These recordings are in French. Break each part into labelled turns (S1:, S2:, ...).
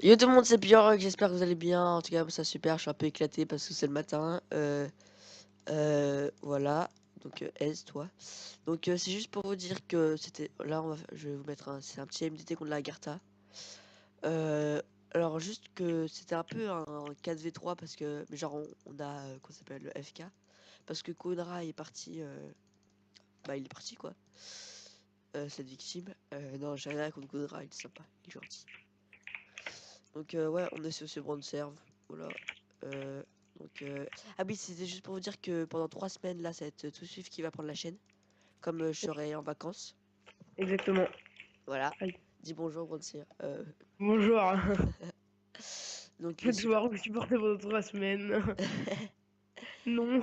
S1: Yo tout le monde, c'est Björk, j'espère que vous allez bien. En tout cas, ça super, je suis un peu éclaté parce que c'est le matin. Voilà, donc aise-toi. Donc c'est juste pour vous dire que c'était. Là, je vais vous mettre c'est un petit MDT contre la Agartha. Alors, juste que c'était un peu un 4v3 parce que. Mais genre, on a. Qu'on s'appelle le FK. Parce que Kodra est parti. Bah, il est parti quoi. Cette victime. Non, j'ai rien contre Kodra, il est sympa, il est gentil. Donc ouais, on est sur ce brand serve, voilà. Ah oui, c'était juste pour vous dire que pendant 3 semaines là, ça va être tout Swift qui va prendre la chaîne, comme je serai en vacances.
S2: Exactement.
S1: Voilà.
S2: Aïe.
S1: Dis bonjour brand serve.
S2: Bonjour.
S1: Donc
S2: Je vais devoir vous supporter pendant 3 semaines. Non.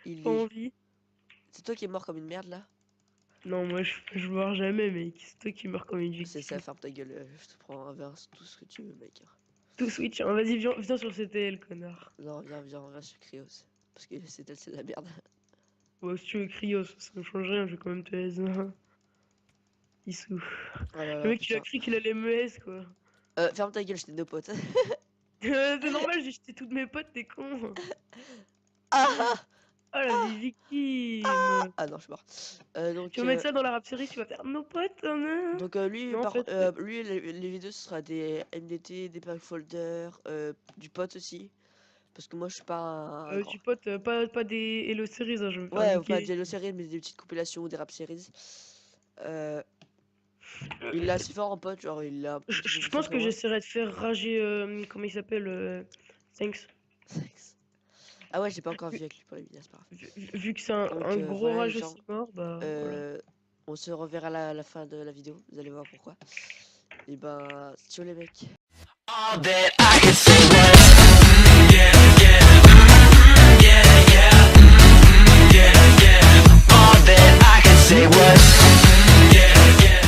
S1: il
S2: Pas
S1: est.
S2: envie.
S1: C'est toi qui es mort comme une merde là?
S2: Non, moi je meurs jamais, mec. C'est toi qui meurs comme une victime.
S1: C'est ça, ferme ta gueule, je te prends un verre, tout ce que tu veux, mec.
S2: Tout switch, hein. Vas-y, viens sur CTL, connard.
S1: Non, viens sur Krios. Parce que c'est de la merde.
S2: Ouais, si tu veux Krios, ça ne change rien, je vais quand même te aise. Issou.
S1: Voilà,
S2: Le mec, tu as cru qu'il allait me aise, quoi.
S1: Ferme ta gueule, j'étais nos potes.
S2: C'est normal, j'ai jeté toutes mes potes, t'es con.
S1: Ah
S2: Oh la vie victime.
S1: Ah non, je suis mort. Donc,
S2: Tu vas mettre ça dans la rap série, tu vas faire nos potes, hein.
S1: donc lui,
S2: Non, en fait,
S1: lui les vidéos ce sera des MDT, des pack folders, du pot aussi. Parce que moi je suis pas un grand.
S2: du pote, pas des Hello Series, hein, je vais me faire
S1: Ouais,
S2: niquer.
S1: pas des Hello Series, mais des petites compilations ou des rap series. Il est assez fort en pote, genre il a.
S2: Je pense que j'essaierai de faire rager, comment il s'appelle, Thanks.
S1: Ah ouais, j'ai pas encore vu avec lui pour les vidéos, c'est pas grave.
S2: Vu que c'est un gros
S1: voilà,
S2: rage
S1: les gens,
S2: aussi mort, bah voilà.
S1: on se reverra à la fin de la vidéo, vous allez voir pourquoi. Et ben, ciao les mecs.
S3: All that I can say was yeah, yeah, yeah, yeah, yeah, yeah. All that I can say was yeah, yeah.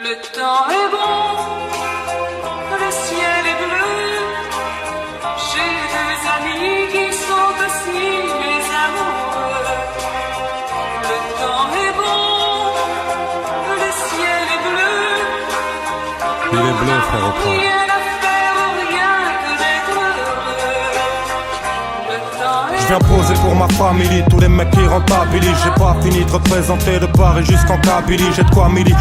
S3: Le temps est bon, le ciel est bleu. J'ai deux amis qui sont aussi mes amoureux. Le temps est bon, le ciel est bleu.
S4: Il est bleu, frère, au point.
S3: Rien à faire, rien que d'être heureux. Le temps est
S4: Je viens poser pour ma famille, tous les mecs qui rentabilisent. J'ai pas fini de représenter de Paris jusqu'en Kabylie. J'ai de quoi militer,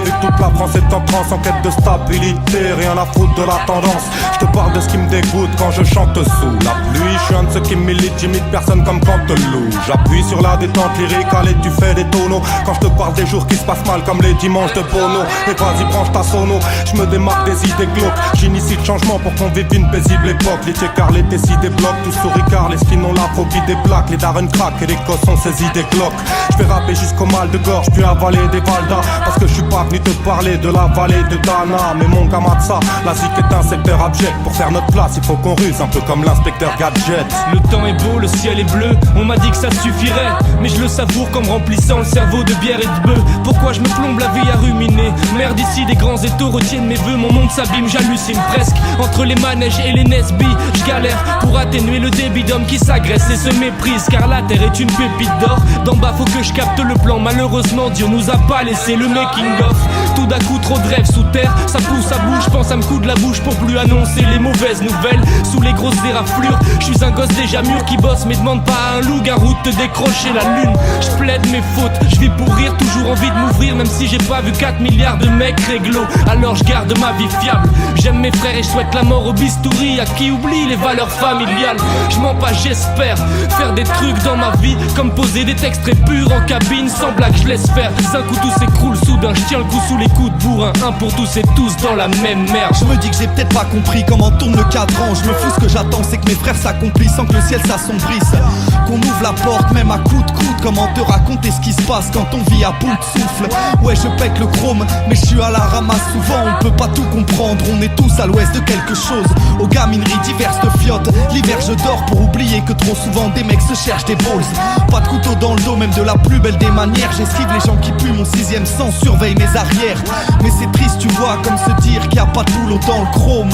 S4: vu que toute la France est en transe, en quête de stabilité. Rien à foutre de la tendance, je te parle de ce qui me dégoûte quand je chante sous la pluie. Je suis un de ceux qui militent, j'imite personne comme Canteloup. J'appuie sur la détente lyrique, allez tu fais des tonneaux. Quand je te parle des jours qui se passent mal comme les dimanches de Bono. Et vas-y branche ta sono, je me démarque des idées glauques. J'initie le changement pour qu'on vive une paisible époque. Les car les tessis débloquent, tous souris car les skins ont la phobie des plaques. Les darren crack et les gosses ont saisi des cloques. Je vais rapper jusqu'au mal de gorge, puis avaler des valdas. Parce que je suis pas venu te parler de la vallée de Dana. Mais mon Kamatsa, la zik est un secteur abject. Pour faire notre place, il faut qu'on ruse, un peu comme l'inspecteur Gadget.
S5: Le temps est beau, le ciel est bleu, on m'a dit que ça suffirait. Mais je le savoure comme remplissant le cerveau de bière et de bœuf. Pourquoi je me plombe la vie à ruminer? Merde ici, des grands étaux retiennent mes vœux. Mon monde s'abîme, j'hallucine presque. Entre les manèges et les Nesby, je galère pour atténuer le débit d'hommes qui s'agressent et se méprisent. Car la terre est une pépite d'or, d'en bas faut que je capte le plan. Malheureusement Dieu nous a pas laissé le making of. Tout d'un coup trop de rêves sous terre, ça pousse à bouche, pense à me coudre la bouche pour plus annoncer les mauvaises nouvelles. Sous les grosses éraflures, je suis un gosse déjà mûr qui bosse, mais demande pas à un loup-garou de te décrocher la lune. Je plaide mes fautes, je vis pour rire, toujours envie de m'ouvrir, même si j'ai pas vu 4 milliards de mecs réglo. Alors je garde ma vie fiable, j'aime mes frères et je souhaite la mort au bistouri à qui oublie les valeurs familiales. Je mens pas, j'espère faire. Faire des trucs dans ma vie, comme poser des textes très purs en cabine, sans blague je laisse faire. Un coup tout s'écroule soudain, je tiens le coup sous les coups de bourrin. Un pour tous et tous dans la même merde.
S6: Je me dis que j'ai peut-être pas compris comment tourne le cadran. Je me fous, ce que j'attends c'est que mes frères s'accomplissent sans que le ciel s'assombrisse. Qu'on ouvre la porte même à coups de coude. Comment te raconter ce qui se passe quand on vit à bout de souffle. Ouais je pète le chrome mais je suis à la ramasse souvent. On peut pas tout comprendre, on est tous à l'ouest de quelque chose. Aux gamineries diverses de fiottes. L'hiver je dors pour oublier que trop souvent des mecs se cherchent des balls. Pas de couteau dans le dos même de la plus belle des manières. J'esquive les gens qui puent, mon sixième sens surveille mes arrières. Mais c'est triste tu vois comme se dire qu'il y a pas de boulot dans le chrome.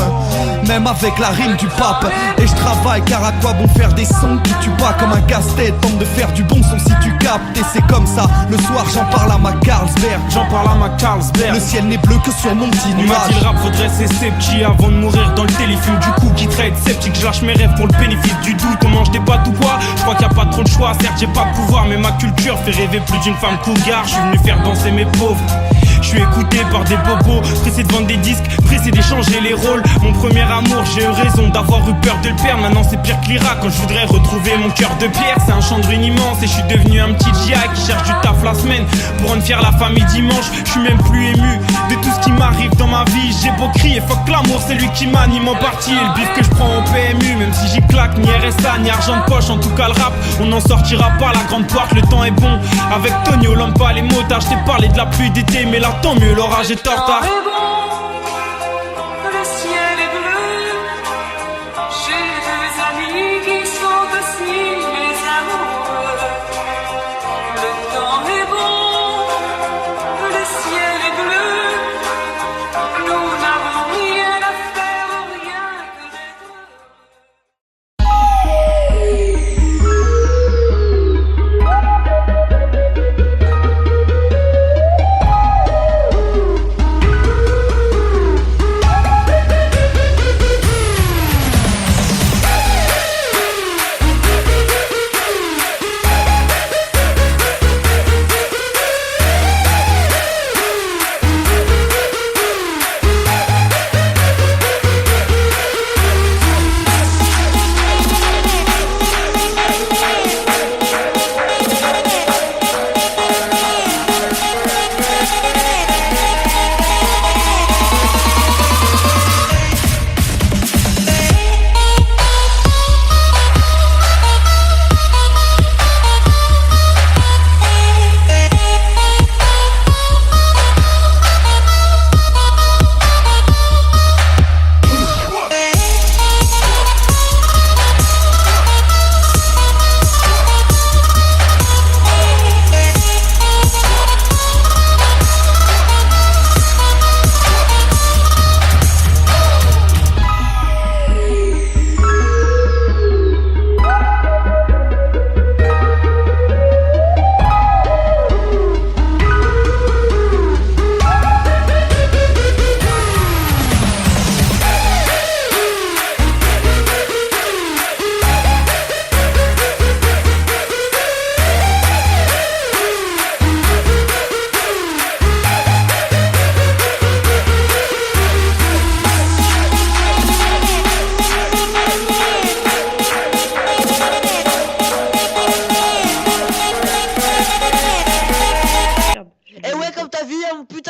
S6: Même avec la rime du pape. Et je travaille car à quoi bon faire des sons qui tuent pas comme un casse-tête. Tente de faire du bon son si tu captes. Et c'est comme ça, le soir j'en parle à ma Carlsberg.
S4: J'en parle à ma Carlsberg.
S6: Le ciel n'est bleu que sur mon petit
S4: On m'a
S6: nuage.
S4: dit le rap faudrait cesser petit avant de mourir dans le téléfilm. Du coup qui traite sceptique, je lâche mes rêves pour le bénéfice du doute. On mange des pâtes ou quoi? Je crois qu'il y a pas trop de choix. Certes j'ai pas de pouvoir mais ma culture fait rêver plus d'une femme cougar. Je suis venu faire danser mes pauvres. Je suis écouté par des bobos, pressé de vendre des disques, pressé d'échanger les rôles. Mon premier amour, j'ai eu raison d'avoir eu peur de le perdre. Maintenant c'est pire que l'Irak quand je voudrais retrouver mon cœur de pierre. C'est un champ de ruines immense et je suis devenu un petit GI qui cherche du taf la semaine pour rendre fier la famille dimanche. Je suis même plus ému de tout ce qui m'arrive dans ma vie. J'ai beau crier, fuck l'amour, c'est lui qui m'anime en partie. Et le bif que je prends au PMU, même si j'y claque, ni RSA, ni argent de poche. En tout cas le rap, on n'en sortira pas la grande porte, le temps est bon. Avec Tony Olampa, les motards, je t'ai parlé de la pluie d'été, mais là tant mieux, l'orage est en retard.
S7: Le ciel est bleu. J'ai deux amis qui sont aussi mes amoureux. Le temps est bon. Le ciel est bleu. Nous n'avons rien à faire, rien que d'être heureux.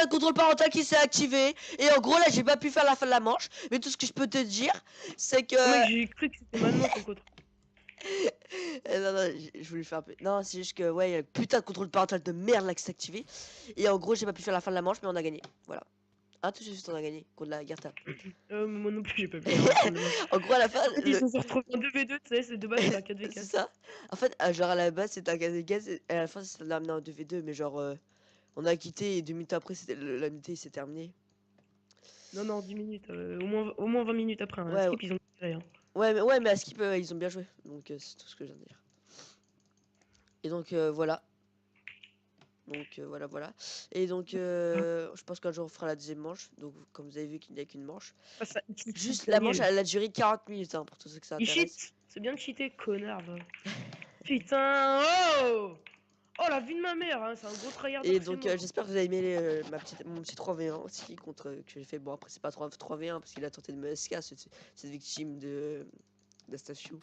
S1: contrôle parental qui s'est activé. Et en gros, là, j'ai pas pu faire la fin de la manche. Mais tout ce que je peux te dire, c'est que.
S2: Mec, j'ai cru que c'était maintenant ton contrôle.
S1: Non, non, je voulais faire un peu. Non, c'est juste que, ouais, il y a le putain de contrôle parental de merde là qui s'est activé. Et en gros, j'ai pas pu faire la fin de la manche, mais on a gagné. Voilà. Un tout juste, on a gagné contre la Gerta.
S2: Moi non plus, j'ai pas pu.
S1: En gros, à la fin.
S2: Ils se sont retrouvés en 2v2, tu sais, c'est de base, c'est un 4v4.
S1: C'est ça. En fait, genre à la base, c'était un 4v4 et à la fin, ça l'a amené en 2v2. Mais genre, on a quitté et 2 minutes après, la nuitée s'est terminée.
S2: Non, non, 10 minutes. Au moins 20 minutes après. Hein.
S1: Ouais,
S2: Skip, ils ont tiré, hein.
S1: Ouais, mais à Skip, ils ont bien joué. Donc, c'est tout ce que je viens de dire. Et donc, voilà. Donc, voilà. Et donc, je pense qu'un jour, on fera la deuxième manche. Donc, comme vous avez vu qu'il n'y a qu'une manche.
S2: Ah, ça,
S1: Juste, la manche, elle a duré 40 minutes, hein, pour tout ce que ça
S2: Il
S1: intéresse.
S2: cheat. C'est bien de cheater, connard. Va. Putain, oh. Oh, la vie de ma mère, hein, c'est un gros tryhard.
S1: Et donc, j'espère que vous avez aimé mon petit 3v1 aussi contre que j'ai fait. Bon, après, c'est pas 3v1 parce qu'il a tenté de me SK, cette victime de Stasio.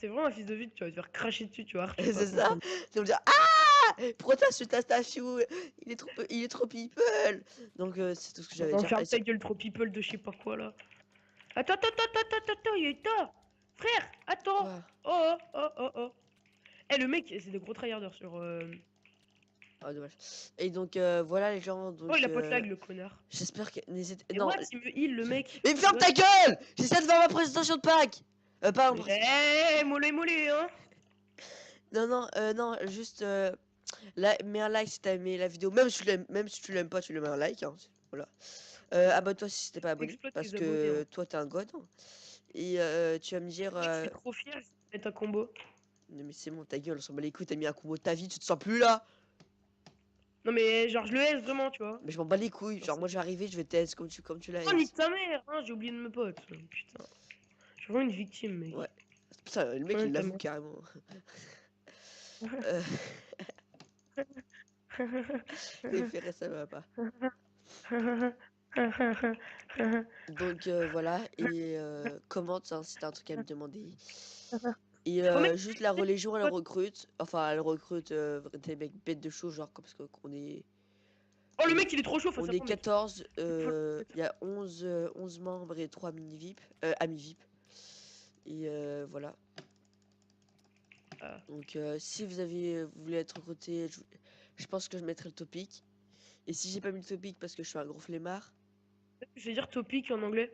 S2: t'es vraiment un fils de vite, tu vas te faire cracher dessus, tu vois. Arthur,
S1: C'est
S2: pas
S1: ça.
S2: content.
S1: Ils vont me dire ah pourquoi t'as su ta statue, il est trop people. Donc c'est tout ce que j'avais à
S2: Non,
S1: dire.
S2: ferme ta gueule, trop people de je sais pas quoi là. Attends, Yaita! Frère, attends!
S1: Quoi?
S2: Oh, oh, oh, oh, oh. Eh, le mec, c'est des gros tryharders sur.
S1: Ah dommage. Et donc voilà les gens, donc
S2: Oh, il a pas de lag, le connard.
S1: j'espère que n'hésitez
S2: Et
S1: non.
S2: what, il me heal, le mec.
S1: Mais ferme ta
S2: What?
S1: gueule. J'essaie de faire ma présentation de Pâques. Pardon.
S2: Eh, mollet, hein!
S1: Non, juste mets un like si t'as aimé la vidéo, même si tu l'aimes pas, tu le mets un like, hein. Voilà. Abonne-toi si t'es pas abonné,
S2: Exploite
S1: parce
S2: tes abonnés,
S1: que
S2: hein.
S1: toi t'es un god. Hein. Et tu vas me dire,
S2: Je suis trop fier, je vais mettre un combo.
S1: non mais c'est bon, ta gueule, on s'en bat les couilles, t'as mis un combo de ta vie, tu te sens plus là.
S2: Non, mais genre, je le laisse vraiment, tu vois.
S1: Mais je m'en bats les couilles, genre moi je vais arriver, je vais test comme tu l'as.
S2: Oh, nique ta mère, hein, j'ai oublié de me pote. Putain. Je suis vraiment une victime, mec.
S1: Ouais. Putain, le mec
S2: Ouais,
S1: il
S2: ta
S1: l'avoue
S2: mère.
S1: carrément. Euh, Les ferrets ça va pas. Donc voilà, et commente hein, si t'as un truc à me demander. Et
S2: Oh, mec,
S1: juste la religion elle recrute, enfin elle recrute des mecs bêtes de choses, genre parce qu'on est.
S2: oh, le mec, il est trop chaud face
S1: On
S2: à
S1: est
S2: toi, mec.
S1: 14, il y a 11 membres et 3 mini-VIP, amis VIP. Et voilà.
S2: Ah.
S1: Donc si vous voulez être recruté, je pense que je mettrai le topic. Et si j'ai pas mis le topic parce que je suis un gros flemmard,
S2: Je vais dire topic en anglais.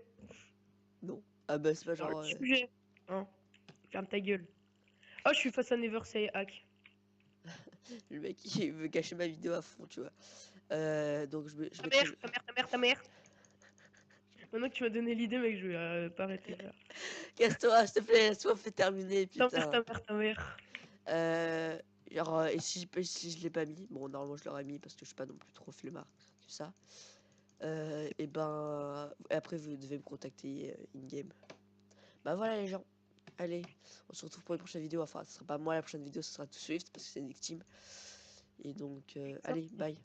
S1: non. Ah bah c'est pas
S2: Genre,
S1: genre...
S2: le sujet. Hein. Ferme ta gueule. Oh, je suis face à Never Say Hack.
S1: le mec il veut cacher ma vidéo à fond, tu vois. Donc je
S2: Ta
S1: mettrai...
S2: mère, ta mère. Maintenant que tu m'as donné l'idée, mec, je vais pas arrêter là.
S1: Casse-toi, s'il te plaît, laisse-moi faire terminer, putain.
S2: Ta mère.
S1: Genre, et si je l'ai pas mis, bon, normalement je l'aurais mis parce que je suis pas non plus trop flemmard, tout ça. Et ben, après vous devez me contacter in-game. Bah voilà les gens, allez, on se retrouve pour une prochaine vidéo. Enfin, ce sera pas moi la prochaine vidéo, ce sera tout Swift parce que c'est une victime. Et donc, allez, bye.